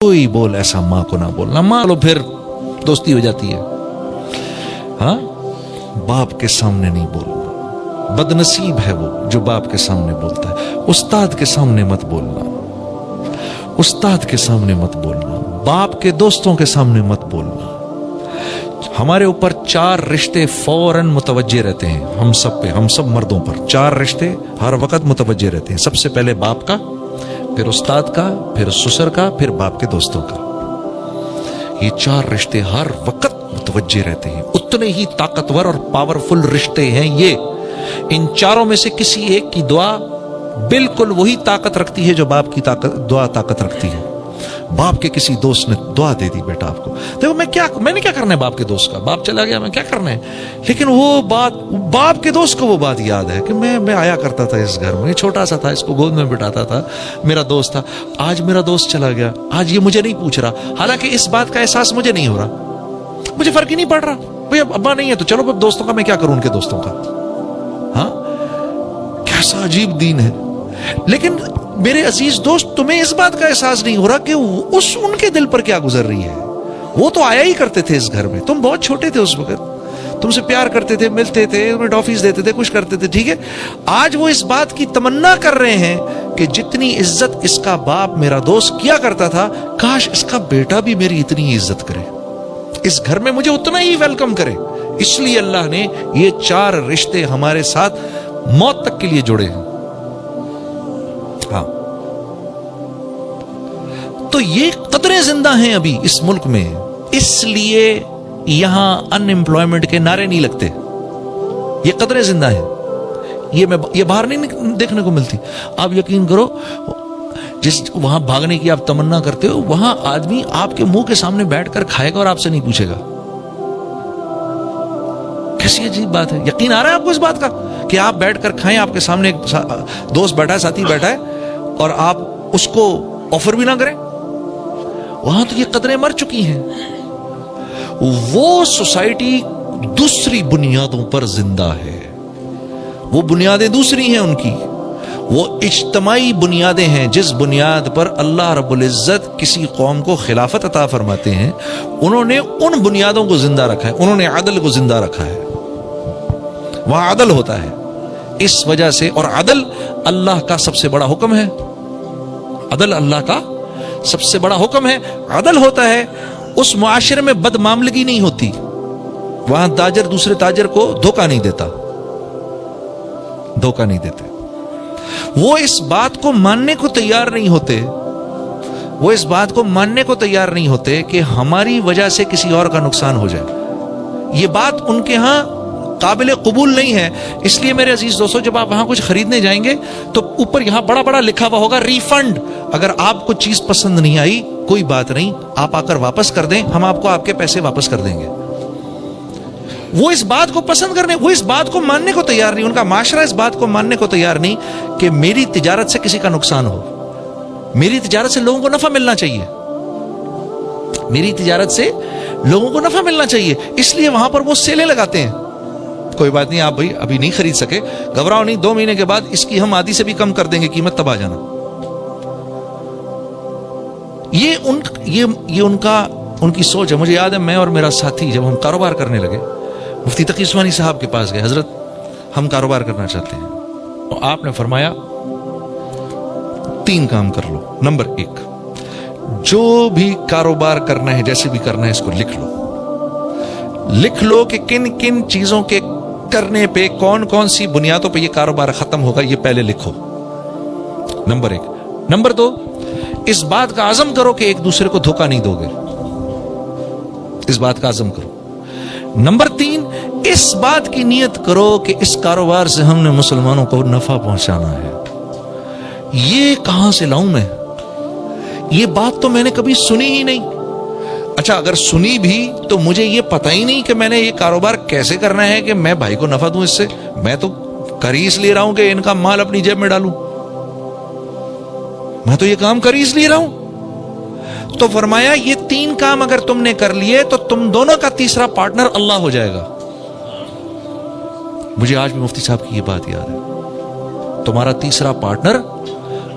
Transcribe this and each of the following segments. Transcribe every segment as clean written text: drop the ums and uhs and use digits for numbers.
कोई बोल ऐसा माँ को ना बोलना, मान लो फिर दोस्ती हो जाती है। हाँ, बाप के सामने नहीं बोलना, बदनसीब है वो जो बाप के सामने बोलता है। उस्ताद के सामने मत बोलना, उस्ताद के सामने मत बोलना, बाप के दोस्तों के सामने मत बोलना। हमारे ऊपर 4 रिश्ते फौरन मुतवज्जे रहते हैं, हम सब पे, हम सब मर्दों पर 4 रिश्ते हर वक्त मुतवज्जे रहते हैं। सबसे पहले बाप का, फिर उस्ताद का, फिर ससुर का, फिर बाप के दोस्तों का। ये 4 रिश्ते हर वक्त मुतवज्जे रहते हैं। उतने ही ताकतवर और पावरफुल रिश्ते हैं ये। इन चारों में से किसी एक की दुआ बिल्कुल वही ताकत रखती है जो बाप की दुआ ताकत रखती है। बाप के किसी दोस्त ने दुआ दे दी, बेटा आपको देखो मैंने क्या करना है बाप के दोस्त का, बाप चला गया मैं क्या करना है, लेकिन वो बात बाप के दोस्त को वो बात याद है कि मैं आया करता था इस घर में, छोटा सा था, इसको गोद में बिठाता था, मेरा दोस्त था, आज मेरा दोस्त चला गया, आज ये मुझे नहीं पूछ रहा। हालांकि इस बात का एहसास मुझे नहीं हो रहा, मुझे फर्क ही नहीं पड़ रहा, भाई अब अब्बा नहीं है तो चलो अब दोस्तों का मैं क्या करूं, उनके दोस्तों का। हाँ, कैसा अजीब दीन है। लेकिन मेरे अजीज दोस्त, तुम्हें इस बात का एहसास नहीं हो रहा कि उनके दिल पर क्या गुजर रही है। वो तो आया ही करते थे इस घर में, तुम बहुत छोटे थे उस वक्त, तुमसे प्यार करते थे, मिलते थे, तुम्हें टॉफीज देते थे, कुछ करते थे, ठीक है। आज वो इस बात की तमन्ना कर रहे हैं कि जितनी इज्जत इसका बाप मेरा दोस्त किया करता था, काश इसका बेटा भी मेरी इतनी इज्जत करे, इस घर में मुझे उतना ही वेलकम करे। इसलिए अल्लाह ने ये 4 रिश्ते हमारे साथ मौत तक के लिए जोड़े हैं। हाँ, तो ये कदरें जिंदा हैं अभी इस मुल्क में, इसलिए यहां अनएम्प्लॉयमेंट के नारे नहीं लगते। ये कदरें जिंदा हैं, ये बाहर नहीं देखने को मिलती। आप यकीन करो, जिस वहां भागने की आप तमन्ना करते हो, वहां आदमी आपके मुंह के सामने बैठकर खाएगा और आपसे नहीं पूछेगा। कैसी अजीब बात है। यकीन आ रहा है आपको इस बात का कि आप बैठकर खाएं, आपके सामने एक दोस्त बैठा है, साथी बैठा है, और आप उसको ऑफर भी ना करें। वहां तो ये कदरें मर चुकी हैं। वो सोसाइटी दूसरी बुनियादों पर जिंदा है, वो बुनियादें दूसरी हैं उनकी, वो इज्तमाई बुनियादें हैं जिस बुनियाद पर अल्लाह रब्बुल इज्जत किसी कौम को खिलाफत अता फरमाते हैं। उन्होंने उन बुनियादों को जिंदा रखा है, उन्होंने अदल को जिंदा रखा है, वहां अदल होता है। इस वजह से, और अदल अल्लाह का सबसे बड़ा हुक्म है, अदल अल्लाह का सबसे बड़ा हुक्म है। अदल होता है उस मुआशरे में बदमामलगी नहीं होती, वहां ताजर दूसरे ताजर को धोखा नहीं देता, धोखा नहीं देते। वो इस बात को मानने को तैयार नहीं होते, वो इस बात को मानने को तैयार नहीं होते कि हमारी वजह से किसी और का नुकसान हो जाए। ये बात उनके यहां काबिल कबूल नहीं है। इसलिए मेरे अजीज दोस्तों, जब आप वहां कुछ खरीदने जाएंगे तो ऊपर यहां बड़ा बड़ा लिखा हुआ होगा रिफंड। अगर आपको चीज पसंद नहीं आई, कोई बात नहीं, आप आकर वापस कर दें, हम आपको आपके पैसे वापस कर देंगे। वो इस बात को पसंद करने, वो इस बात को मानने को तैयार नहीं, उनका माशरा इस बात को मानने को तैयार नहीं कि मेरी तिजारत से किसी का नुकसान हो। मेरी तिजारत से लोगों को नफा मिलना चाहिए, मेरी तिजारत से लोगों को नफा मिलना चाहिए। इसलिए वहां पर वो सेलें लगाते हैं। कोई बात नहीं, आप भाई अभी नहीं खरीद सके, घबराओ नहीं, 2 महीने के बाद इसकी हम आधी से भी कम कर देंगे कीमत, तब आ जाना। ये उनकी सोच है। मुझे याद है, मैं और मेरा साथी जब हम कारोबार करने लगे, मुफ्ती तकी उस्मानी साहब के पास गए, हजरत हम कारोबार करना चाहते हैं। तो आपने फरमाया 3 काम कर लो। नंबर 1, जो भी कारोबार करना है, जैसे भी करना है, इसको लिख लो कि किन किन चीजों के करने पे, कौन कौन सी बुनियादों पे ये कारोबार खत्म होगा, ये पहले लिखो। नंबर 1। नंबर 2, इस बात का आज़म करो कि एक दूसरे को धोखा नहीं दोगे, इस बात का आज़म करो। नंबर 3, इस बात की नियत करो कि इस कारोबार से हमने मुसलमानों को नफा पहुंचाना है। ये कहां से लाऊं मैं? ये बात तो मैंने कभी सुनी ही नहीं। अच्छा, अगर सुनी भी तो मुझे ये पता ही नहीं कि मैंने ये कारोबार कैसे करना है कि मैं भाई को नफा दूं इससे। मैं तो कर ही इसलिए रहा हूं कि इनका माल अपनी जेब में डालूं, मैं तो ये काम कर ही इसलिए रहा हूं। तो फरमाया ये 3 काम अगर तुमने कर लिए तो तुम दोनों का तीसरा पार्टनर अल्लाह हो जाएगा। मुझे आज भी मुफ्ती साहब की ये बात याद है, तुम्हारा तीसरा पार्टनर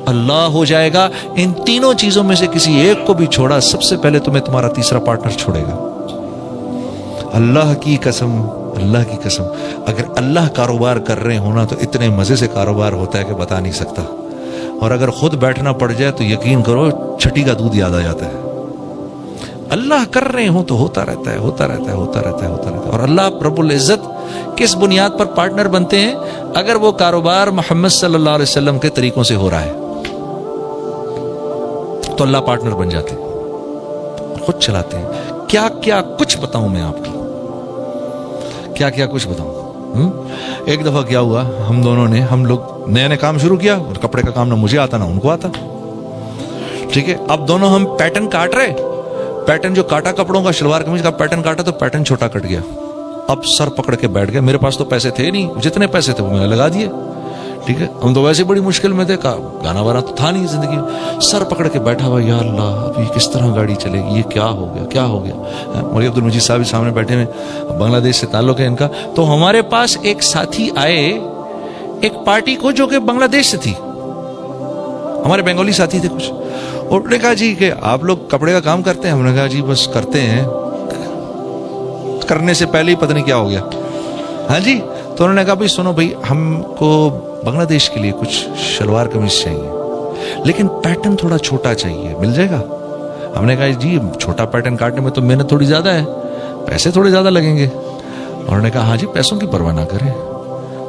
اللہ ہو جائے گا. ان تینوں چیزوں میں سے کسی ایک کو بھی چھوڑا، سب سے پہلے تمہیں تمہارا تیسرا پارٹنر چھوڑے گا. اللہ کی قسم، اللہ کی قسم، اگر اللہ کاروبار کر رہے ہونا تو اتنے مزے سے کاروبار ہوتا ہے کہ بتا نہیں سکتا. اور اگر خود بیٹھنا پڑ جائے تو یقین کرو چھٹی کا دودھ یاد آ جاتا ہے. اللہ کر رہے ہوں تو ہوتا رہتا ہے، ہوتا رہتا ہے، ہوتا رہتا ہے، ہوتا رہتا ہے. اور اللہ رب العزت کس بنیاد پر پارٹنر بنتے ہیں؟ اگر وہ کاروبار محمد صلی اللہ علیہ وسلم کے طریقوں سے ہو رہا ہے تو اللہ پارٹنر بن جاتے ہیں، خود چلاتے ہیں. کیا کیا کچھ بتاؤں میں آپ کو، کیا کیا کچھ بتاؤں. ایک دفعہ کیا ہوا، ہم دونوں نے، ہم لوگ نیا کام شروع کیا، اور کپڑے کا کام نہ مجھے آتا نہ ان کو آتا. ٹھیک ہے، اب دونوں ہم پیٹرن کاٹ رہے. پیٹرن جو کاٹا کپڑوں کا، شلوار قمیض کا پیٹرن کاٹا تو پیٹرن چھوٹا کٹ گیا. اب سر پکڑ کے بیٹھ گئے. میرے پاس تو پیسے تھے نہیں، جتنے پیسے تھے وہ میں نے لگا دیے. ٹھیک ہے، ہم تو ویسے بڑی مشکل میں تھے، گانا وانا تو تھا نہیں زندگی. سر پکڑ کے بیٹھا ہوا، یا اللہ اب یہ کس طرح گاڑی چلے گی، یہ کیا ہو گیا، کیا ہو گیا. مولوی عبد المجید صاحب سامنے بیٹھے ہوئے، بنگلہ دیش سے تعلق ہے ان کا. تو ہمارے پاس ایک ساتھی آئے ایک پارٹی کو جو کہ بنگلہ دیش سے تھی، ہمارے بنگالی ساتھی تھے کچھ. اور انہوں نے کہا جی کہ آپ لوگ کپڑے کا کام کرتے ہیں؟ ہم نے کہا جی بس کرتے ہیں. کرنے سے پہلے ہی پتہ نہیں کیا ہو گیا. ہاں جی. تو انہوں نے کہا بھائی سنو بھائی، ہم کو بنگلہ دیش کے لیے کچھ شلوار قمیض چاہیے لیکن پیٹرن تھوڑا چھوٹا چاہیے، مل جائے گا؟ ہم نے کہا جی چھوٹا پیٹرن کاٹنے میں تو محنت تھوڑی زیادہ ہے، پیسے تھوڑے زیادہ لگیں گے. انہوں نے کہا ہاں جی پیسوں کی پرواہ نہ کریں.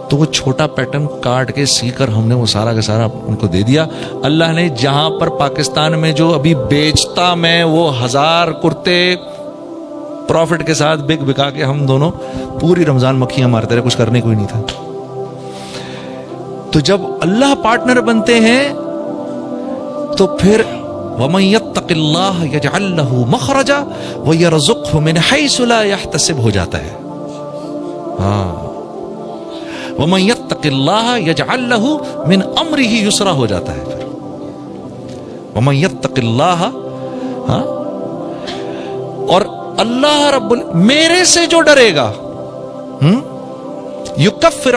تو وہ چھوٹا پیٹرن کاٹ کے سی کر ہم نے وہ سارا کا سارا ان کو دے دیا. اللہ نے جہاں پر پاکستان میں جو ابھی بیچتا میں وہ 1000 کرتے پروفٹ کے ساتھ بکا کے ہم دونوں پوری رمضان مکھیاں مارتے رہے، کچھ کرنے کوئی نہیں تھا. تو جب اللہ پارٹنر بنتے ہیں تو پھر وَمَن يَتَّقِ اللَّهَ يَجْعَل لَّهُ مَخْرَجًا وَيَرْزُقْهُ مِنْ حَيْثُ لَا يَحْتَسِبُ ہو جاتا ہے. ہاں وَمَن يَتَّقِ اللَّهَ يَجْعَل لَّهُ مِنْ أَمْرِهِ يُسْرًا ہو جاتا ہے. پھر وَمَن يَتَّقِ اللَّهَ، ہاں، اور اللہ رب میرے سے جو ڈرے گا، یکفر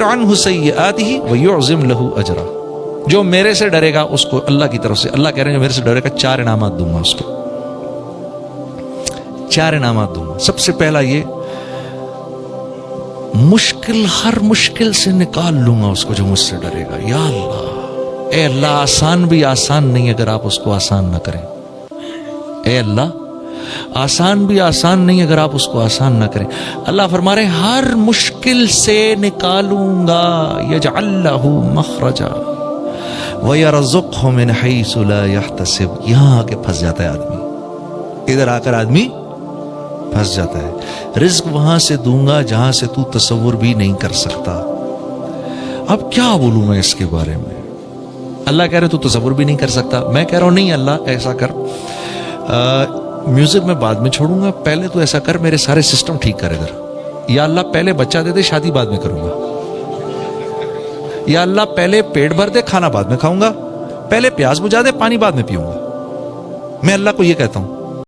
عنہ سیئاتہ ویعظم لہ اجرا. جو میرے سے ڈرے گا اس کو اللہ کی طرف سے، اللہ کہہ رہے ہیں جو میرے سے ڈرے گا 4 انعامات دوں گا اس کو. 4 انعامات دوں گا. سب سے پہلا یہ، مشکل، ہر مشکل سے نکال لوں گا اس کو جو مجھ سے ڈرے گا. یا اللہ، اے اللہ آسان بھی آسان نہیں اگر آپ اس کو آسان نہ کریں. اے اللہ آسان بھی آسان نہیں اگر آپ اس کو آسان نہ کریں. اللہ فرما رہے ہر مشکل سے نکالوں گا. یجعل لہ مخرجا ویرزقہ من حیث لا یحتسب. یہاں آ کے پھنس جاتا ہے آدمی، ادھر آ کر آدمی پھنس جاتا ہے. رزق وہاں سے دوں گا جہاں سے تو تصور بھی نہیں کر سکتا. اب کیا بولوں میں اس کے بارے میں؟ اللہ کہہ رہے تو تصور بھی نہیں کر سکتا. میں کہہ رہا ہوں نہیں اللہ ایسا کر، میوزک میں بعد میں چھوڑوں گا، پہلے تو ایسا کر میرے سارے سسٹم ٹھیک کر ادھر. یا اللہ پہلے بچہ دے دے، شادی بعد میں کروں گا. یا اللہ پہلے پیٹ بھر دے، کھانا بعد میں کھاؤں گا. پہلے پیاس بجھا دے، پانی بعد میں پیوں گا. میں اللہ کو یہ کہتا ہوں.